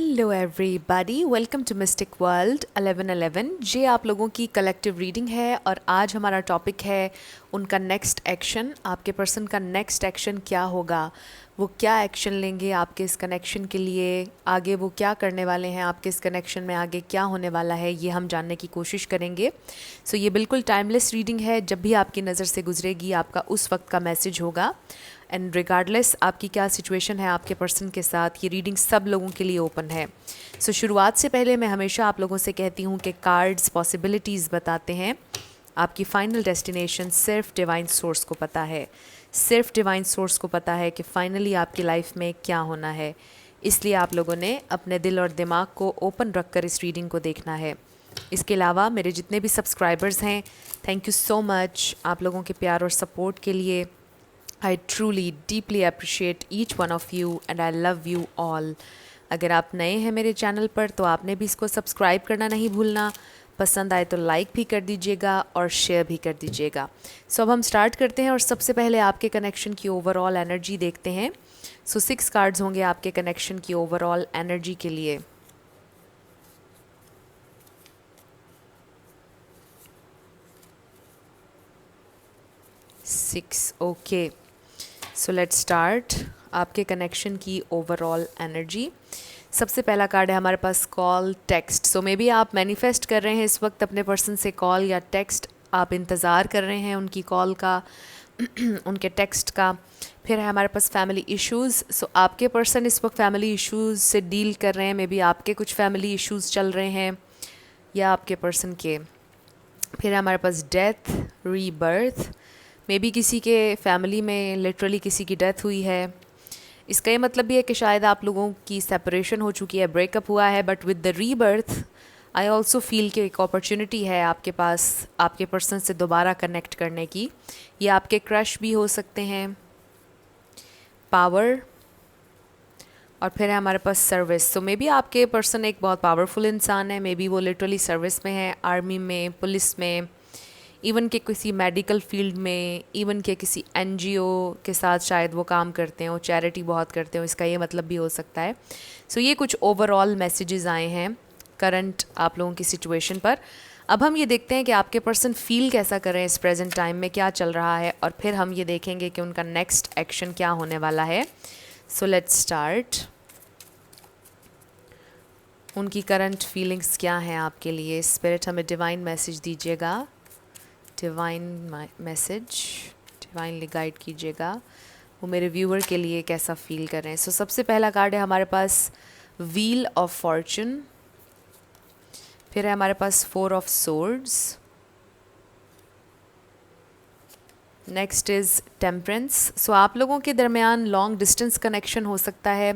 Hello everybody, welcome to mystic world 1111। ये आप लोगों की कलेक्टिव रीडिंग है और आज हमारा टॉपिक है उनका नेक्स्ट एक्शन। आपके पर्सन का नेक्स्ट एक्शन क्या होगा, वो क्या एक्शन लेंगे आपके इस कनेक्शन के लिए, आगे वो क्या करने वाले हैं, आपके इस कनेक्शन में आगे क्या होने वाला है, ये हम जानने की कोशिश करेंगे। सो ये बिल्कुल टाइमलेस रीडिंग है, जब भी आपकी नज़र से गुजरेगी आपका उस वक्त का मैसेज होगा। एंड रिगार्डलेस आपकी क्या सिचुएशन है आपके पर्सन के साथ, ये रीडिंग सब लोगों के लिए ओपन है। सो शुरुआत से पहले मैं हमेशा आप लोगों से कहती हूँ कि कार्ड्स पॉसिबिलिटीज़ बताते हैं, आपकी फ़ाइनल डेस्टिनेशन सिर्फ डिवाइन सोर्स को पता है। सिर्फ डिवाइन सोर्स को पता है कि फ़ाइनली आपकी लाइफ में क्या होना है। इसलिए आप लोगों ने अपने दिल और दिमाग को ओपन रख कर इस रीडिंग को देखना है। इसके अलावा मेरे जितने भी सब्सक्राइबर्स हैं, थैंक यू सो मच आप लोगों के प्यार और सपोर्ट के लिए। I truly deeply appreciate each one of you and I love you all। अगर आप नए हैं मेरे चैनल पर तो आपने भी इसको सब्सक्राइब करना नहीं भूलना, पसंद आए तो लाइक भी कर दीजिएगा और शेयर भी कर दीजिएगा। सो अब हम स्टार्ट करते हैं और सबसे पहले आपके कनेक्शन की ओवरऑल एनर्जी देखते हैं। सो 6 कार्ड्स होंगे आपके कनेक्शन की ओवरऑल एनर्जी के लिए। Six, okay. So let's start आपके कनेक्शन की ओवरऑल एनर्जी। सबसे पहला कार्ड है हमारे पास call text. So maybe आप मैनिफेस्ट कर रहे हैं इस वक्त अपने पर्सन से कॉल या टेक्स्ट, आप इंतज़ार कर रहे हैं उनकी कॉल का उनके टेक्स्ट का। फिर है हमारे पास फैमिली इश्यूज़। सो आपके पर्सन इस वक्त फैमिली इश्यूज़ से डील कर रहे हैं, मे बी आपके कुछ फैमिली इश्यूज़ चल रहे हैं या आपके पर्सन के। फिर है हमारे पास डेथ, रीबर्थ। मे बी किसी के फैमिली में लिटरली किसी की डेथ हुई है। इसका ये मतलब भी है कि शायद आप लोगों की सेपरेशन हो चुकी है, ब्रेकअप हुआ है, but with the rebirth I also feel कि एक अपॉर्चुनिटी है आपके पास आपके पर्सन से दोबारा कनेक्ट करने की। ये आपके क्रश भी हो सकते हैं। पावर, और फिर है हमारे पास सर्विस। सो मे बी आपके पर्सन एक बहुत पावरफुल इंसान है, मे बी वो लिटरली सर्विस में है, आर्मी में, पुलिस में, इवन के किसी मेडिकल फील्ड में, इवन के किसी एनजीओ के साथ शायद वो काम करते हो, चैरिटी बहुत करते हो, इसका ये मतलब भी हो सकता है। सो ये कुछ ओवरऑल मैसेजेस आए हैं करंट आप लोगों की सिचुएशन पर। अब हम ये देखते हैं कि आपके पर्सन फील कैसा कर रहे हैं इस प्रेजेंट टाइम में, क्या चल रहा है, और फिर हम ये देखेंगे कि उनका नेक्स्ट एक्शन क्या होने वाला है। सो लेट्स स्टार्ट। उनकी करंट फीलिंग्स क्या हैं आपके लिए। स्पिरिट हमें डिवाइन मैसेज दीजिएगा, डिवाइन मैसेज डिवाइनली गाइड कीजिएगा, वो मेरे व्यूअर के लिए कैसा फील कर रहे हैं। सो सबसे पहला कार्ड है हमारे पास व्हील ऑफ फॉर्चून। फिर है हमारे पास 4 of swords. Next is temperance. So आप लोगों के दरमियान लॉन्ग डिस्टेंस कनेक्शन हो सकता है।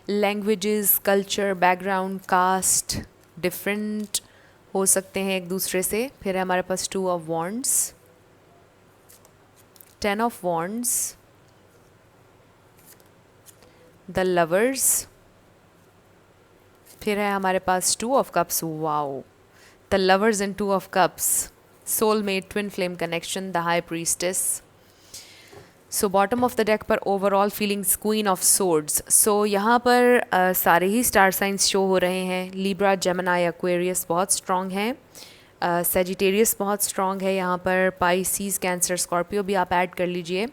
Languages, culture, background, caste different हो सकते हैं एक दूसरे से। फिर है हमारे पास 2 of wands, 10 of wands, the lovers. फिर है हमारे पास 2 of cups. Wow, the lovers and 2 of cups, soulmate, twin flame connection, the high priestess. So bottom of the deck पर overall feelings queen of swords. So यहाँ पर सारे ही star signs show हो रहे हैं। लिब्रा, जेमिनी, एक्वेरियस बहुत strong हैं। Sagittarius बहुत स्ट्रॉन्ग है यहाँ पर। पाइसीज, कैंसर, स्कॉर्पियो भी आप ऐड कर लीजिए।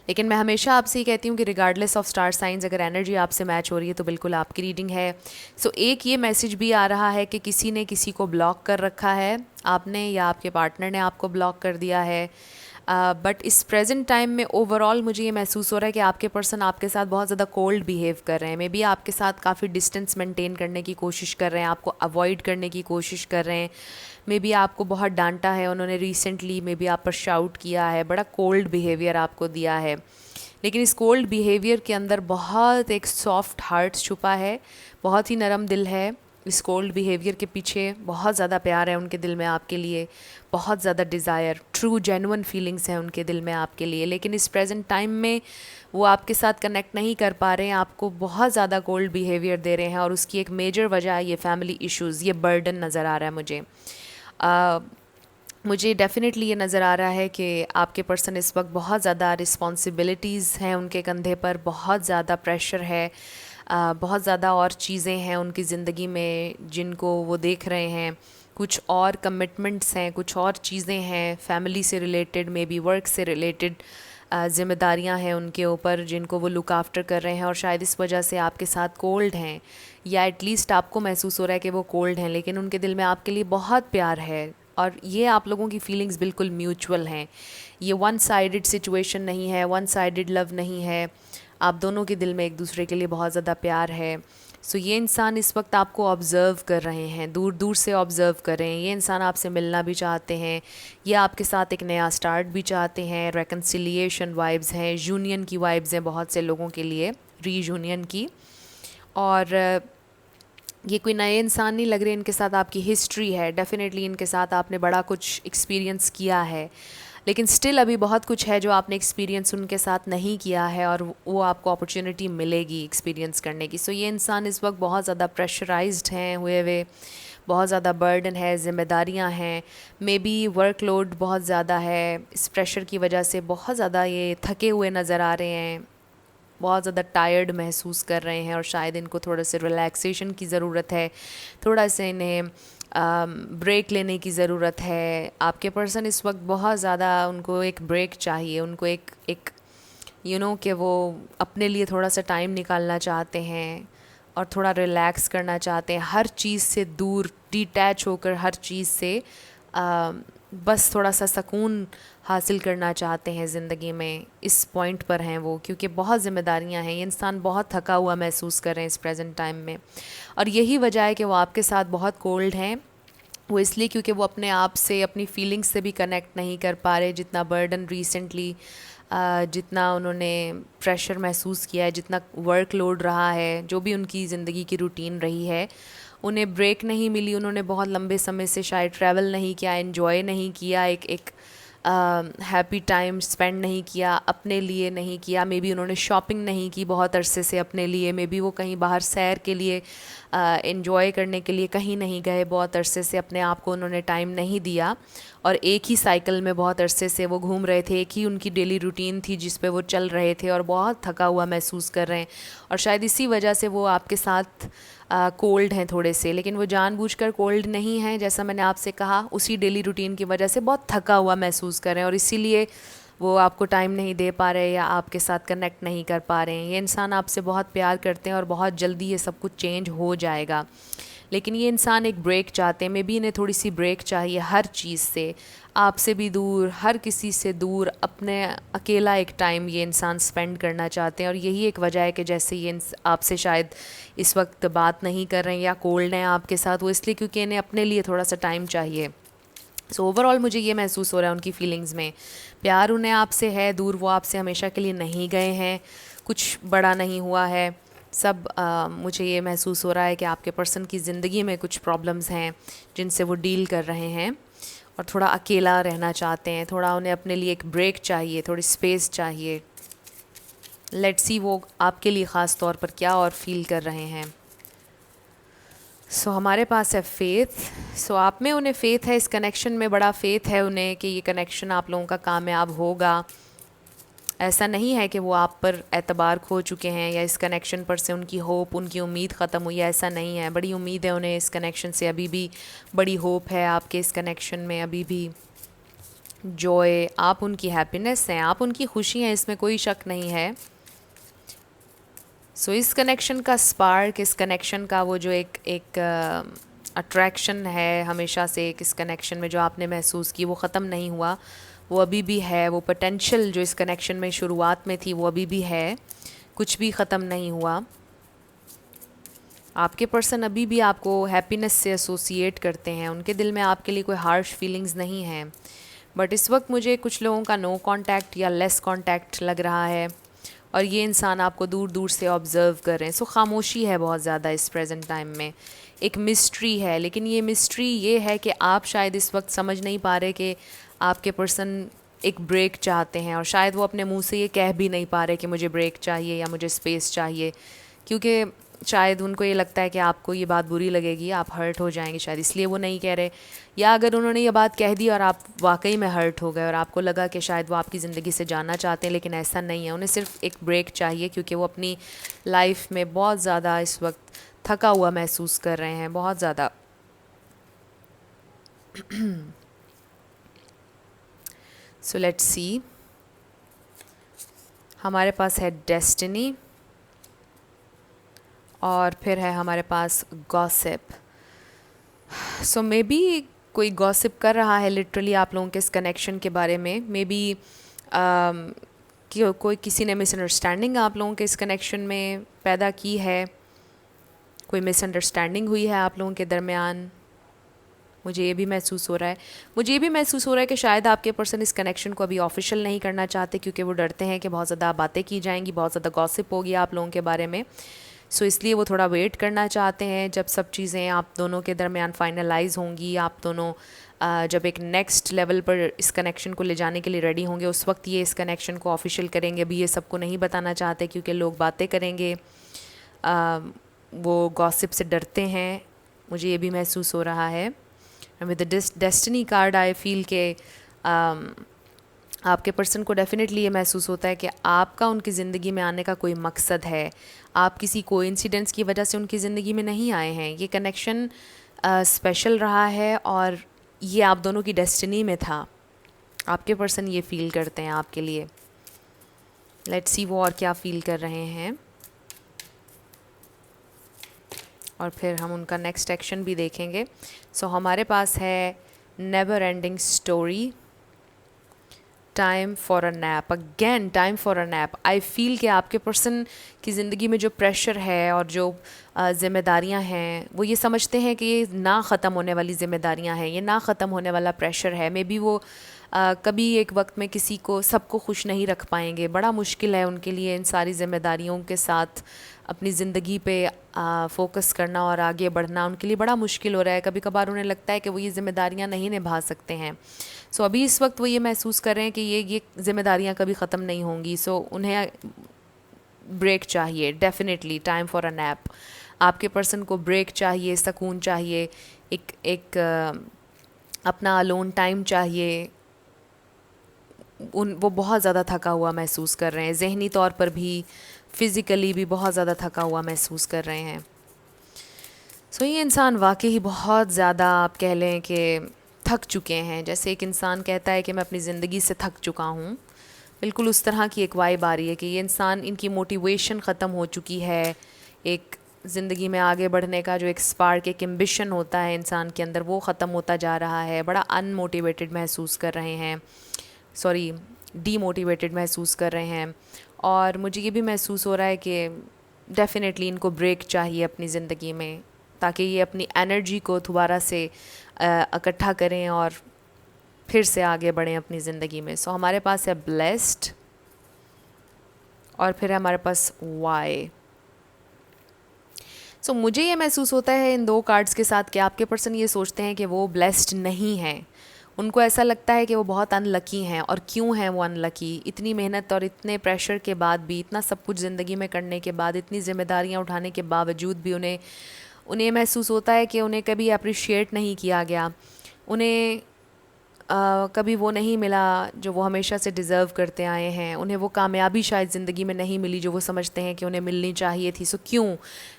लेकिन मैं हमेशा आपसे ये कहती हूँ कि रिगार्डलेस ऑफ स्टार साइंस, अगर एनर्जी आपसे मैच हो रही है तो बिल्कुल आपकी रीडिंग है। सो एक ये मैसेज भी आ रहा है कि किसी ने किसी को ब्लॉक कर रखा है, आपने या आपके पार्टनर ने आपको ब्लॉक कर दिया है। बट इस प्रेजेंट टाइम में ओवरऑल मुझे ये महसूस हो रहा है कि आपके पर्सन आपके साथ बहुत ज़्यादा कोल्ड बिहेव कर रहे हैं। मे बी आपके साथ काफ़ी डिस्टेंस मेंटेन करने की कोशिश कर रहे हैं, आपको अवॉइड करने की कोशिश कर रहे हैं। मे बी आपको बहुत डांटा है उन्होंने रिसेंटली, मे बी आप पर शाउट किया है, बड़ा कोल्ड बिहेवियर आपको दिया है। लेकिन इस कोल्ड बिहेवियर के अंदर बहुत एक सॉफ्ट हार्ट छुपा है, बहुत ही नरम दिल है। इस कोल्ड बिहेवियर के पीछे बहुत ज़्यादा प्यार है उनके दिल में आपके लिए, बहुत ज़्यादा डिज़ायर, ट्रू जेन्युइन फीलिंग्स हैं उनके दिल में आपके लिए। लेकिन इस प्रेजेंट टाइम में वो आपके साथ कनेक्ट नहीं कर पा रहे हैं, आपको बहुत ज़्यादा कोल्ड बिहेवियर दे रहे हैं, और उसकी एक मेजर वजह है ये फैमिली इश्यूज़, ये बर्डन नज़र आ रहा है मुझे। मुझे डेफिनेटली ये नज़र आ रहा है कि आपके पर्सन इस वक्त बहुत ज़्यादा रिस्पॉन्सिबिलिटीज़ हैं उनके कंधे पर, बहुत ज़्यादा प्रेशर है। बहुत ज़्यादा और चीज़ें हैं उनकी ज़िंदगी में जिनको वो देख रहे हैं, कुछ और कमिटमेंट्स हैं, कुछ और चीज़ें हैं फैमिली से रिलेटेड, मे बी वर्क से रिलेटेड ज़िम्मेदारियाँ हैं उनके ऊपर जिनको वो लुक आफ्टर कर रहे हैं, और शायद इस वजह से आपके साथ कोल्ड हैं, या एटलीस्ट आपको महसूस हो रहा है कि वो कोल्ड हैं, लेकिन उनके दिल में आपके लिए बहुत प्यार है। और ये आप लोगों की फीलिंग्स बिल्कुल म्यूचुअल हैं, ये वन साइडेड सिचुएशन नहीं है, वन साइडेड लव नहीं है, आप दोनों के दिल में एक दूसरे के लिए बहुत ज़्यादा प्यार है। सो ये इंसान इस वक्त आपको ऑब्ज़र्व कर रहे हैं, दूर दूर से ऑब्ज़र्व कर रहे हैं, ये इंसान आपसे मिलना भी चाहते हैं, ये आपके साथ एक नया स्टार्ट भी चाहते हैं, रेकन्सिलिएशन वाइब्स हैं, यूनियन की वाइब्स हैं बहुत से लोगों के लिए, रीयूनियन की। और ये कोई नए इंसान नहीं लग रहे, इनके साथ आपकी हिस्ट्री है, डेफिनेटली इनके साथ आपने बड़ा कुछ एक्सपीरियंस किया है, लेकिन स्टिल अभी बहुत कुछ है जो आपने एक्सपीरियंस उनके साथ नहीं किया है, और वो आपको अपॉर्चुनिटी मिलेगी एक्सपीरियंस करने की। सो ये इंसान इस वक्त बहुत ज़्यादा प्रेशराइज्ड हैं हुए हुए, बहुत ज़्यादा बर्डन है, ज़िम्मेदारियां हैं, मे बी वर्कलोड बहुत ज़्यादा है, इस प्रेशर की वजह से बहुत ज़्यादा ये थके हुए नज़र आ रहे हैं, बहुत ज़्यादा टायर्ड महसूस कर रहे हैं, और शायद इनको थोड़ा से रिलैक्सेशन की ज़रूरत है, थोड़ा से इन्हें ब्रेक लेने की ज़रूरत है। आपके पर्सन इस वक्त बहुत ज़्यादा, उनको एक ब्रेक चाहिए, उनको एक एक कि वो अपने लिए थोड़ा सा टाइम निकालना चाहते हैं और थोड़ा रिलैक्स करना चाहते हैं, हर चीज़ से दूर डिटैच होकर, हर चीज़ से बस थोड़ा सा सुकून हासिल करना चाहते हैं ज़िंदगी में। इस पॉइंट पर हैं वो, क्योंकि बहुत ज़िम्मेदारियां हैं, ये इंसान बहुत थका हुआ महसूस कर रहे हैं इस प्रेजेंट टाइम में, और यही वजह है कि वो आपके साथ बहुत कोल्ड हैं। वो इसलिए क्योंकि वो अपने आप से, अपनी फीलिंग्स से भी कनेक्ट नहीं कर पा रहे, जितना बर्डन रिसेंटली, जितना उन्होंने प्रेशर महसूस किया है, जितना वर्कलोड रहा है, जो भी उनकी ज़िंदगी की रूटीन रही है, उन्हें ब्रेक नहीं मिली, उन्होंने बहुत लंबे समय से शायद ट्रैवल नहीं किया, एन्जॉय नहीं किया, एक हैप्पी टाइम स्पेंड नहीं किया, अपने लिए नहीं किया, मे बी उन्होंने शॉपिंग नहीं की बहुत अरसे से अपने लिए, मे बी वो कहीं बाहर सैर के लिए, एंजॉय करने के लिए कहीं नहीं गए, बहुत अरसे से अपने आप को उन्होंने टाइम नहीं दिया, और एक ही साइकिल में बहुत अरसे से वो घूम रहे थे, एक ही उनकी डेली रूटीन थी जिस पे वो चल रहे थे, और बहुत थका हुआ महसूस कर रहे हैं, और शायद इसी वजह से वो आपके साथ कोल्ड हैं थोड़े से, लेकिन वो जानबूझकर कोल्ड नहीं हैं, जैसा मैंने आपसे कहा, उसी डेली रूटीन की वजह से बहुत थका हुआ महसूस कर रहे हैं, और इसीलिए वो आपको टाइम नहीं दे पा रहे या आपके साथ कनेक्ट नहीं कर पा रहे हैं। ये इंसान आपसे बहुत प्यार करते हैं और बहुत जल्दी ये सब कुछ चेंज हो जाएगा, लेकिन ये इंसान एक ब्रेक चाहते हैं, मे बी इन्हें थोड़ी सी ब्रेक चाहिए हर चीज़ से, आपसे भी दूर, हर किसी से दूर, अपने अकेला एक टाइम ये इंसान स्पेंड करना चाहते हैं, और यही एक वजह है कि जैसे ये आपसे शायद इस वक्त बात नहीं कर रहे हैं या कोल्ड हैं आपके साथ, वो इसलिए क्योंकि इन्हें अपने लिए थोड़ा सा टाइम चाहिए। सो ओवरऑल मुझे ये महसूस हो रहा है उनकी फीलिंग्स में, प्यार उन्हें आपसे है, दूर वो आपसे हमेशा के लिए नहीं गए हैं, कुछ बड़ा नहीं हुआ है, सब मुझे ये महसूस हो रहा है कि आपके पर्सन की ज़िंदगी में कुछ प्रॉब्लम्स हैं जिनसे वो डील कर रहे हैं, और थोड़ा अकेला रहना चाहते हैं, थोड़ा उन्हें अपने लिए एक ब्रेक चाहिए, थोड़ी स्पेस चाहिए। लेट्स सी वो आपके लिए ख़ास तौर पर क्या और फील कर रहे हैं। हमारे पास है फेथ। आप में उन्हें फ़ेथ है, इस कनेक्शन में बड़ा फ़ेथ है उन्हें कि ये कनेक्शन आप लोगों का कामयाब होगा। ऐसा नहीं है कि वो आप पर एतबार खो चुके हैं या इस कनेक्शन पर से उनकी होप, उनकी उम्मीद ख़त्म हुई है, ऐसा नहीं है। बड़ी उम्मीद है उन्हें इस कनेक्शन से, अभी भी बड़ी होप है आपके इस कनेक्शन में, अभी भी जॉय, आप उनकी हैप्पीनेस हैं, आप उनकी खुशी हैं, इसमें कोई शक नहीं है। इस कनेक्शन का स्पार्क, इस कनेक्शन का वो जो एक अट्रैक्शन है हमेशा से इस कनेक्शन में जो आपने महसूस की, वो ख़त्म नहीं हुआ, वो अभी भी है। वो पोटेंशियल जो इस कनेक्शन में शुरुआत में थी वो अभी भी है, कुछ भी ख़त्म नहीं हुआ। आपके पर्सन अभी भी आपको हैप्पीनेस से एसोसिएट करते हैं, उनके दिल में आपके लिए कोई हार्श फीलिंग्स नहीं हैं। बट इस वक्त मुझे कुछ लोगों का नो कांटेक्ट या लेस कांटेक्ट लग रहा है, और ये इंसान आपको दूर दूर से ऑब्ज़र्व कर रहे हैं। खामोशी है बहुत ज़्यादा इस प्रेजेंट टाइम में, एक मिस्ट्री है, लेकिन ये मिस्ट्री ये है कि आप शायद इस वक्त समझ नहीं पा रहे कि आपके पर्सन एक ब्रेक चाहते हैं, और शायद वो अपने मुंह से ये कह भी नहीं पा रहे कि मुझे ब्रेक चाहिए या मुझे स्पेस चाहिए, क्योंकि शायद उनको ये लगता है कि आपको ये बात बुरी लगेगी, आप हर्ट हो जाएंगे, शायद इसलिए वो नहीं कह रहे। या अगर उन्होंने ये बात कह दी और आप वाकई में हर्ट हो गए और आपको लगा कि शायद वो आपकी ज़िंदगी से जाना चाहते हैं, लेकिन ऐसा नहीं है, उन्हें सिर्फ एक ब्रेक चाहिए क्योंकि वो अपनी लाइफ में बहुत ज़्यादा इस वक्त थका हुआ महसूस कर रहे हैं, बहुत ज़्यादा। सो लेट्स सी, हमारे पास है डेस्टिनी और फिर है हमारे पास गॉसिप। सो मे बी कोई गॉसिप कर रहा है लिटरली आप लोगों के इस कनेक्शन के बारे में। मे बी कि कोई किसी ने मिसअंडरस्टैंडिंग आप लोगों के इस कनेक्शन में पैदा की है, कोई मिसअंडरस्टैंडिंग हुई है आप लोगों के दरमियान। मुझे ये भी महसूस हो रहा है, मुझे ये भी महसूस हो रहा है कि शायद आपके पर्सन इस कनेक्शन को अभी ऑफिशियल नहीं करना चाहते क्योंकि वो डरते हैं कि बहुत ज़्यादा बातें की जाएंगी, बहुत ज़्यादा गॉसिप होगी आप लोगों के बारे में। सो इसलिए वो थोड़ा वेट करना चाहते हैं जब सब चीज़ें आप दोनों के दरमियान फाइनलाइज होंगी, आप दोनों जब एक नेक्स्ट लेवल पर इस कनेक्शन को ले जाने के लिए रेडी होंगे, उस वक्त ये इस कनेक्शन को ऑफिशियल करेंगे। अभी ये सबको नहीं बताना चाहते क्योंकि लोग बातें करेंगे, वो गॉसिप से डरते हैं, मुझे ये भी महसूस हो रहा है। With the destiny card I feel के आपके पर्सन को डेफिनेटली ये महसूस होता है कि आपका उनकी ज़िंदगी में आने का कोई मकसद है, आप किसी कोइंसिडेंस की वजह से उनकी ज़िंदगी में नहीं आए हैं। ये कनेक्शन स्पेशल रहा है और ये आप दोनों की डेस्टिनी में था। आपके पर्सन ये फील करते हैं आपके लिए। लेट्स सी वो और क्या फील कर रहे हैं और फिर हम उनका नेक्स्ट एक्शन भी देखेंगे। सो हमारे पास है never ending story, time for a nap, again time for a nap. I feel कि आपके पर्सन की ज़िंदगी में जो प्रेशर है और जो ज़िम्मेदारियां हैं, वो ये समझते हैं कि ये ना ख़त्म होने वाली ज़िम्मेदारियां हैं, ये ना ख़त्म होने वाला प्रेशर है। मे बी वो कभी एक वक्त में किसी को, सबको खुश नहीं रख पाएंगे। बड़ा मुश्किल है उनके लिए इन सारी ज़िम्मेदारियों के साथ अपनी ज़िंदगी पे फोकस करना और आगे बढ़ना उनके लिए बड़ा मुश्किल हो रहा है। कभी कभार उन्हें लगता है कि वो ये ज़िम्मेदारियां नहीं निभा सकते हैं। सो अभी इस वक्त वो ये महसूस कर रहे हैं कि ये ज़िम्मेदारियां कभी ख़त्म नहीं होंगी। सो उन्हें ब्रेक चाहिए, definitely time for a nap. आपके पर्सन को ब्रेक चाहिए, सुकून चाहिए, एक अपना अलोन टाइम चाहिए। वो बहुत ज़्यादा थका हुआ महसूस कर रहे हैं, ज़हनी तौर पर भी, फ़िज़िकली भी बहुत ज़्यादा थका हुआ महसूस कर रहे हैं। सो ये इंसान वाकई ही बहुत ज़्यादा, आप कह लें कि थक चुके हैं। जैसे एक इंसान कहता है कि मैं अपनी ज़िंदगी से थक चुका हूँ, बिल्कुल उस तरह की एक वाइब आ रही है कि ये इंसान, इनकी मोटिवेशन ख़त्म हो चुकी है। एक ज़िंदगी में आगे बढ़ने का जो एक स्पार्क, एक एम्बिशन होता है इंसान के अंदर, वो ख़त्म होता जा रहा है। बड़ा अनमोटिवेटेड महसूस कर रहे हैं, सॉरी डीमोटिवेटेड महसूस कर रहे हैं। और मुझे ये भी महसूस हो रहा है कि डेफ़िनेटली इनको ब्रेक चाहिए अपनी ज़िंदगी में, ताकि ये अपनी एनर्जी को दोबारा से इकट्ठा करें और फिर से आगे बढ़ें अपनी ज़िंदगी में। सो हमारे पास है ब्लेस्ड और फिर है हमारे पास वाई। सो मुझे ये महसूस होता है इन दो कार्ड्स के साथ कि आपके पर्सन ये सोचते हैं कि वो ब्लेस्ड नहीं हैं। उनको ऐसा लगता है कि वो बहुत अनलकी हैं। और क्यों हैं वो अनलकी? इतनी मेहनत और इतने प्रेशर के बाद भी, इतना सब कुछ ज़िंदगी में करने के बाद, इतनी ज़िम्मेदारियां उठाने के बावजूद भी उन्हें महसूस होता है कि उन्हें कभी अप्रिशिएट नहीं किया गया, उन्हें कभी वो नहीं मिला जो वो हमेशा से डिज़र्व करते आए हैं। उन्हें वो कामयाबी शायद ज़िंदगी में नहीं मिली जो वो समझते हैं कि उन्हें मिलनी चाहिए थी। सो क्यों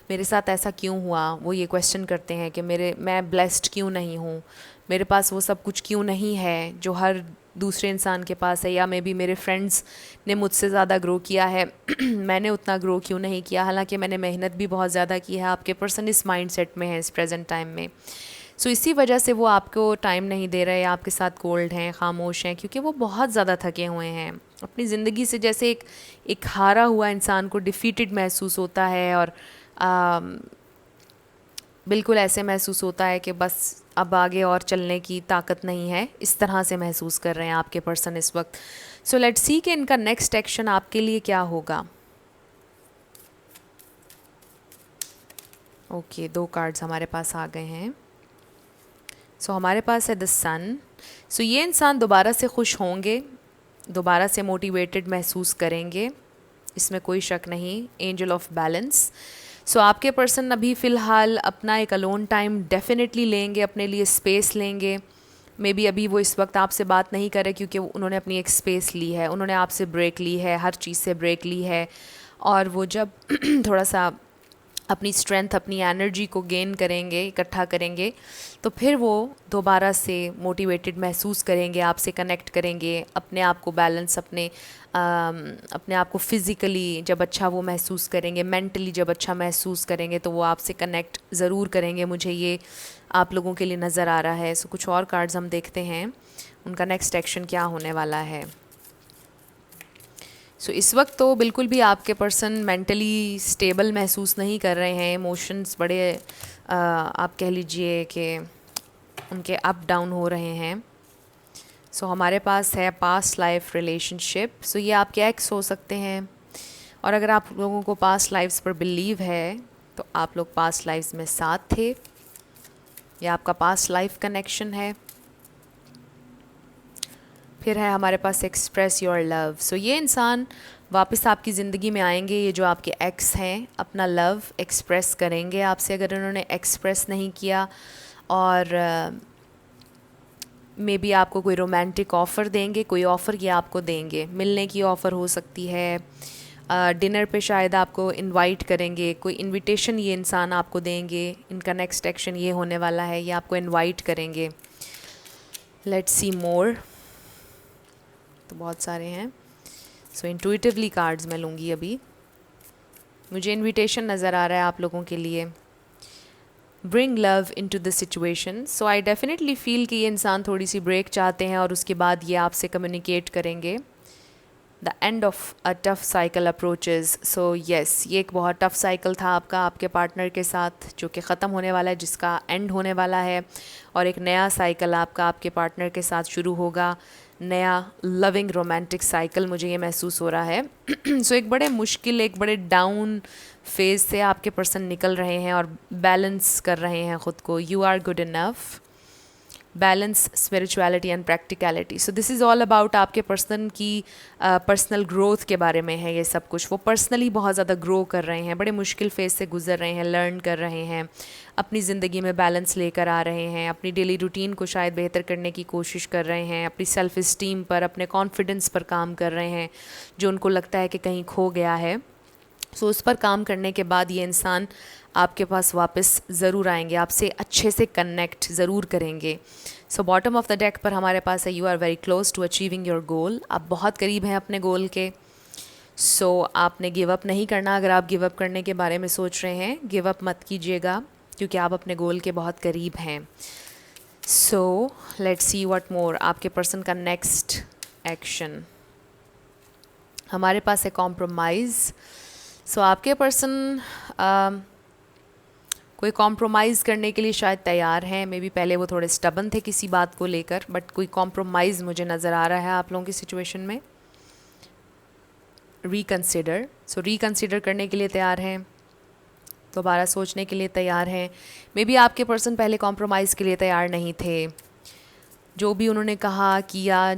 मेरे साथ ऐसा क्यों हुआ? वो ये क्वेश्चन करते हैं कि मैं ब्लेस्ड क्यों नहीं हूँ, मेरे पास वो सब कुछ क्यों नहीं है जो हर दूसरे इंसान के पास है, या मे बी मेरे फ्रेंड्स ने मुझसे ज़्यादा ग्रो किया है मैंने उतना ग्रो क्यों नहीं किया, हालांकि मैंने मेहनत भी बहुत ज़्यादा की है। आपके पर्सन इस माइंडसेट में है इस प्रेजेंट टाइम में। सो इसी वजह से वो आपको टाइम नहीं दे रहे, आपके साथ कोल्ड हैं, खामोश हैं, क्योंकि वो बहुत ज़्यादा थके हुए हैं अपनी ज़िंदगी से। जैसे एक हारा हुआ इंसान को डिफीटेड महसूस होता है और बिल्कुल ऐसे महसूस होता है कि बस अब आगे और चलने की ताकत नहीं है। इस तरह से महसूस कर रहे हैं आपके पर्सन इस वक्त। सो लेट्स सी कि इनका नेक्स्ट एक्शन आपके लिए क्या होगा। ओके, दो कार्ड्स हमारे पास आ गए हैं। सो हमारे पास है द सन। सो ये इंसान दोबारा से खुश होंगे, दोबारा से मोटिवेटेड महसूस करेंगे, इसमें कोई शक नहीं। Angel of balance. सो आपके पर्सन अभी फ़िलहाल अपना एक अलोन टाइम डेफिनेटली लेंगे, अपने लिए स्पेस लेंगे। मे बी अभी वो इस वक्त आपसे बात नहीं करे क्योंकि उन्होंने अपनी एक स्पेस ली है, उन्होंने आपसे ब्रेक ली है, हर चीज़ से ब्रेक ली है। और वो जब थोड़ा सा अपनी स्ट्रेंथ, अपनी एनर्जी को गेन करेंगे, इकट्ठा करेंगे, तो फिर वो दोबारा से मोटिवेटेड महसूस करेंगे, आपसे कनेक्ट करेंगे, अपने आप को बैलेंस, अपने आप को फिज़िकली जब अच्छा वो महसूस करेंगे, मेंटली जब अच्छा महसूस करेंगे, तो वो आपसे कनेक्ट ज़रूर करेंगे। मुझे ये आप लोगों के लिए नज़र आ रहा है। सो कुछ और कार्ड्स हम देखते हैं, उनका नेक्स्ट एक्शन क्या होने वाला है। सो इस वक्त तो बिल्कुल भी आपके पर्सन मेंटली स्टेबल महसूस नहीं कर रहे हैं। इमोशंस बड़े आप कह लीजिए कि उनके अप डाउन हो रहे हैं। सो हमारे पास है पास्ट लाइफ रिलेशनशिप। सो ये आपके एक्स हो सकते हैं, और अगर आप लोगों को पास्ट लाइफ्स पर बिलीव है तो आप लोग पास्ट लाइफ्स में साथ थे, या आपका पास्ट लाइफ कनेक्शन है। फिर है हमारे पास एक्सप्रेस योर लव। सो ये इंसान वापस आपकी ज़िंदगी में आएंगे, ये जो आपके एक्स हैं, अपना लव एक्सप्रेस करेंगे आपसे अगर उन्होंने एक्सप्रेस नहीं किया। और मे बी आपको कोई रोमांटिक ऑफ़र देंगे, कोई ऑफ़र ये आपको देंगे, मिलने की ऑफ़र हो सकती है, डिनर पे शायद आपको इनवाइट करेंगे, कोई इनविटेशन ये इंसान आपको देंगे। इनका नेक्स्ट एक्शन ये होने वाला है, ये आपको इनवाइट करेंगे। लेट्स सी मोर। तो बहुत सारे हैं। सो इंट्यूटिवली कार्ड्स मैं लूँगी अभी। मुझे इनविटेशन नज़र आ रहा है आप लोगों के लिए। Bring love into the situation. So I definitely feel कि ये इंसान थोड़ी सी ब्रेक चाहते हैं और उसके बाद ये आपसे कम्युनिकेट करेंगे। The end of a tough cycle approaches. So yes, ये एक बहुत टफ साइकिल था आपका आपके पार्टनर के साथ, जो कि ख़त्म होने वाला है, जिसका एंड होने वाला है, और एक नया साइकिल आपका आपके पार्टनर के साथ शुरू होगा। नया लविंग रोमांटिक साइकिल मुझे ये महसूस हो रहा है। सो एक बड़े मुश्किल, एक बड़े डाउन फेज़ से आपके पर्सन निकल रहे हैं और बैलेंस कर रहे हैं ख़ुद को। You are good enough, balance, spirituality and practicality. So this is all about आपके पर्सन की पर्सनल ग्रोथ के बारे में है ये सब कुछ। वो पर्सनली बहुत ज़्यादा ग्रो कर रहे हैं, बड़े मुश्किल फेज़ से गुजर रहे हैं, लर्न कर रहे हैं, अपनी ज़िंदगी में बैलेंस लेकर आ रहे हैं, अपनी डेली रूटीन को शायद बेहतर करने की कोशिश कर रहे हैं, अपनी सेल्फ़ इस्टीम पर, अपने कॉन्फिडेंस पर काम कर रहे हैं, जो उनको लगता है कि कहीं खो गया है। सो उस पर काम करने के बाद ये इंसान आपके पास वापस ज़रूर आएंगे, आपसे अच्छे से कनेक्ट ज़रूर करेंगे। So bottom of the deck पर हमारे पास है, you are very close to achieving your goal. आप बहुत करीब हैं अपने गोल के। सो आपने गिव अप नहीं करना। अगर आप गिव अप करने के बारे में सोच रहे हैं, गिव अप मत कीजिएगा, क्योंकि आप अपने गोल के बहुत करीब हैं। So let's see what more. आपके पर्सन का नेक्स्ट एक्शन हमारे पास है कॉम्प्रोमाइज़। सो आपके पर्सन कोई कॉम्प्रोमाइज़ करने के लिए शायद तैयार हैं। मे बी पहले वो थोड़े स्टबन थे किसी बात को लेकर, बट कोई कॉम्प्रोमाइज़ मुझे नज़र आ रहा है आप लोगों की सिचुएशन में। रिकंसिडर। सो रिकंसिडर करने के लिए तैयार हैं, दोबारा सोचने के लिए तैयार हैं। मे बी आपके पर्सन पहले कॉम्प्रोमाइज़ के लिए तैयार नहीं थे, जो भी उन्होंने कहा किया,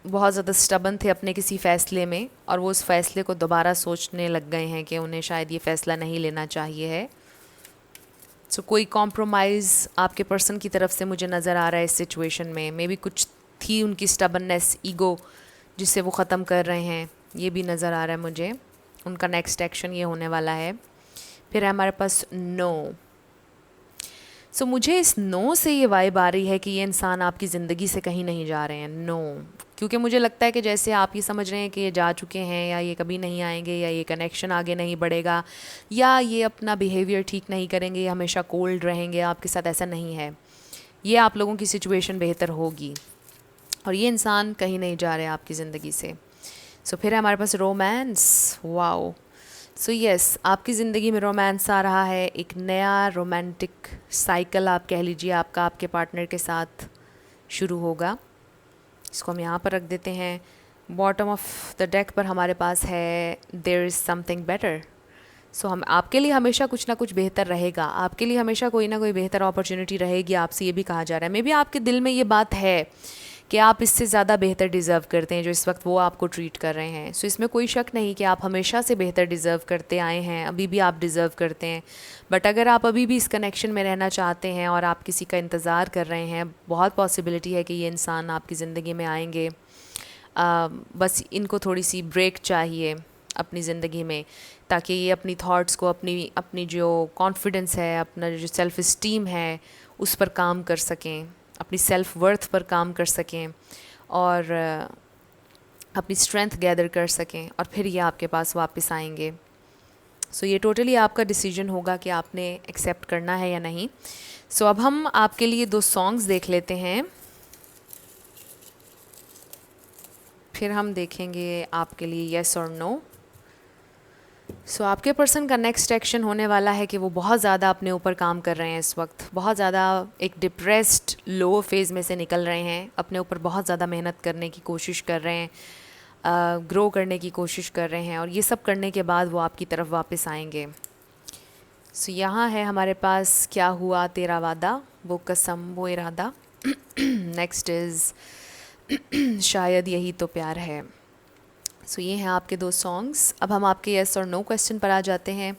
बहुत ज़्यादा स्टबन थे अपने किसी फ़ैसले में, और वो उस फ़ैसले को दोबारा सोचने लग गए हैं कि उन्हें शायद ये फ़ैसला नहीं लेना चाहिए है। सो कोई कॉम्प्रोमाइज़ आपके पर्सन की तरफ से मुझे नज़र आ रहा है इस सिचुएशन में। मे बी कुछ थी उनकी स्टबननेस, ईगो, जिससे वो ख़त्म कर रहे हैं, ये भी नज़र आ रहा है मुझे। उनका नेक्स्ट एक्शन ये होने वाला है। फिर है हमारे पास नो। सो मुझे इस नो से ये वाइब आ रही है कि ये इंसान आपकी ज़िंदगी से कहीं नहीं जा रहे हैं। नो, क्योंकि मुझे लगता है कि जैसे आप ये समझ रहे हैं कि ये जा चुके हैं, या ये कभी नहीं आएंगे, या ये कनेक्शन आगे नहीं बढ़ेगा, या ये अपना बिहेवियर ठीक नहीं करेंगे, या हमेशा कोल्ड रहेंगे आपके साथ। ऐसा नहीं है। ये आप लोगों की सिचुएशन बेहतर होगी, और ये इंसान कहीं नहीं जा रहे आपकी ज़िंदगी से। सो फिर है हमारे पास रोमांस। वाओ। सो यस, आपकी ज़िंदगी में रोमांस आ रहा है। एक नया रोमांटिक साइकिल आप कह लीजिए आपका आपके पार्टनर के साथ शुरू होगा। इसको हम यहाँ पर रख देते हैं। बॉटम ऑफ द डेक पर हमारे पास है देयर इज़ समथिंग बेटर। सो हम आपके लिए हमेशा कुछ ना कुछ बेहतर रहेगा, आपके लिए हमेशा कोई ना कोई बेहतर अपॉर्चुनिटी रहेगी, आपसे ये भी कहा जा रहा है। मे बी आपके दिल में ये बात है कि आप इससे ज़्यादा बेहतर डिज़र्व करते हैं जो इस वक्त वो आपको ट्रीट कर रहे हैं। सो इसमें कोई शक नहीं कि आप हमेशा से बेहतर डिज़र्व करते आए हैं, अभी भी आप डिज़र्व करते हैं। बट अगर आप अभी भी इस कनेक्शन में रहना चाहते हैं और आप किसी का इंतज़ार कर रहे हैं, बहुत पॉसिबिलिटी है कि ये इंसान आपकी ज़िंदगी में आएंगे। बस इनको थोड़ी सी ब्रेक चाहिए अपनी ज़िंदगी में, ताकि ये अपनी थॉट्स को, अपनी अपनी जो कॉन्फिडेंस है, अपना जो सेल्फ़ इस्टीम है, उस पर काम कर सकें, अपनी सेल्फ़ वर्थ पर काम कर सकें और अपनी स्ट्रेंथ गैदर कर सकें, और फिर ये आपके पास वापस आएंगे। सो ये टोटली आपका डिसीजन होगा कि आपने एक्सेप्ट करना है या नहीं। सो अब हम आपके लिए 2 सॉन्ग्स देख लेते हैं, फिर हम देखेंगे आपके लिए येस और नो। सो आपके पर्सन का नेक्स्ट एक्शन होने वाला है कि वो बहुत ज़्यादा अपने ऊपर काम कर रहे हैं इस वक्त, बहुत ज़्यादा एक डिप्रेस्ड लो फेज़ में से निकल रहे हैं, अपने ऊपर बहुत ज़्यादा मेहनत करने की कोशिश कर रहे हैं, ग्रो करने की कोशिश कर रहे हैं, और ये सब करने के बाद वो आपकी तरफ वापस आएंगे। सो यहाँ है हमारे पास क्या हुआ तेरा वादा, वो कसम वो इरादा। नेक्स्ट इज़ शायद यही तो प्यार है। सो ये हैं आपके 2 सॉन्ग्स। अब हम आपके येस और नो क्वेश्चन पर आ जाते हैं।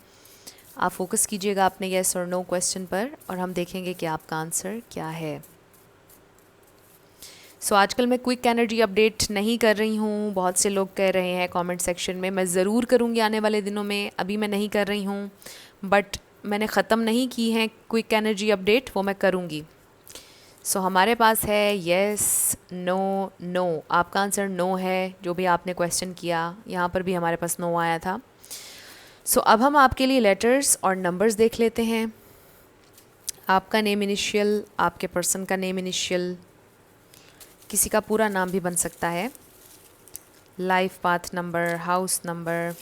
आप फोकस कीजिएगा अपने येस और नो क्वेश्चन पर और हम देखेंगे कि आपका आंसर क्या है। सो आजकल मैं क्विक एनर्जी अपडेट नहीं कर रही हूँ, बहुत से लोग कह रहे हैं कमेंट सेक्शन में। मैं ज़रूर करूँगी आने वाले दिनों में, अभी मैं नहीं कर रही हूँ, बट मैंने ख़त्म नहीं की है क्विक एनर्जी अपडेट, वो मैं करूँगी। सो हमारे पास है येस नो नो। आपका आंसर नो है, जो भी आपने क्वेश्चन किया यहाँ पर भी हमारे पास नो आया था। सो अब हम आपके लिए लेटर्स और नंबर्स देख लेते हैं। आपका नेम इनिशियल, आपके पर्सन का नेम इनिशियल, किसी का पूरा नाम भी बन सकता है, life path number, house number,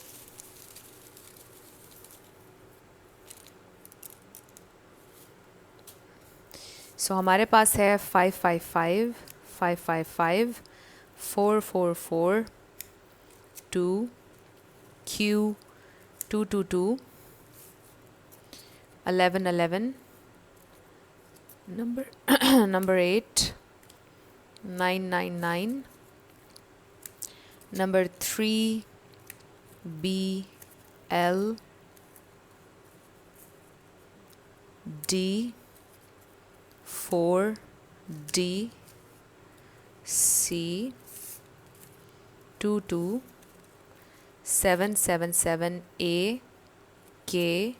so हमारे पास है 555, 555, 444, 2, Q, 222, 1111, number 8, 999, number 3, B, L, D, 4, D, C, 22, 777, A, K,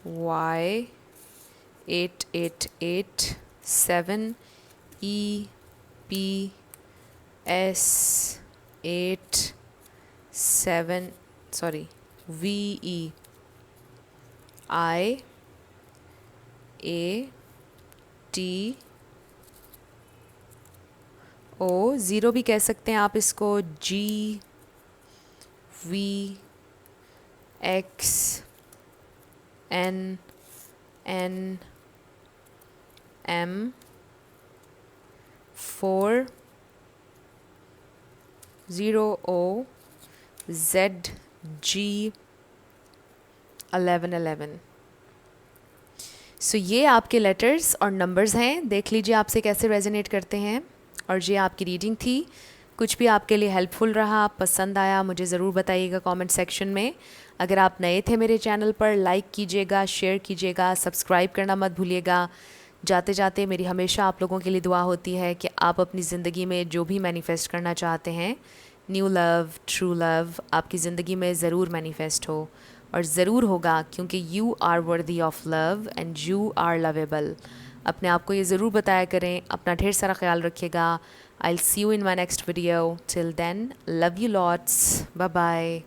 Y, 888, 7, E, P, S, 8, 7, V, E, I, A, T, O, 0 भी कह सकते हैं आप इसको, G, V, X, N, M, 4, 0, O, Z, G, 1111। सो ये आपके लेटर्स और नंबर्स हैं। देख लीजिए आपसे कैसे रेजोनेट करते हैं। और ये आपकी रीडिंग थी। कुछ भी आपके लिए हेल्पफुल रहा, पसंद आया, मुझे ज़रूर बताइएगा कमेंट सेक्शन में। अगर आप नए थे मेरे चैनल पर, लाइक कीजिएगा, शेयर कीजिएगा, सब्सक्राइब करना मत भूलिएगा। जाते जाते मेरी हमेशा आप लोगों के लिए दुआ होती है कि आप अपनी ज़िंदगी में जो भी मैनिफेस्ट करना चाहते हैं, न्यू लव, ट्रू लव, आपकी ज़िंदगी में ज़रूर मैनिफेस्ट हो, और ज़रूर होगा, क्योंकि you are worthy of love and you are lovable. अपने आप को ये ज़रूर बताया करें। अपना ढेर सारा ख्याल रखिएगा। I will see you in my next video. Till then, love you lots, bye bye.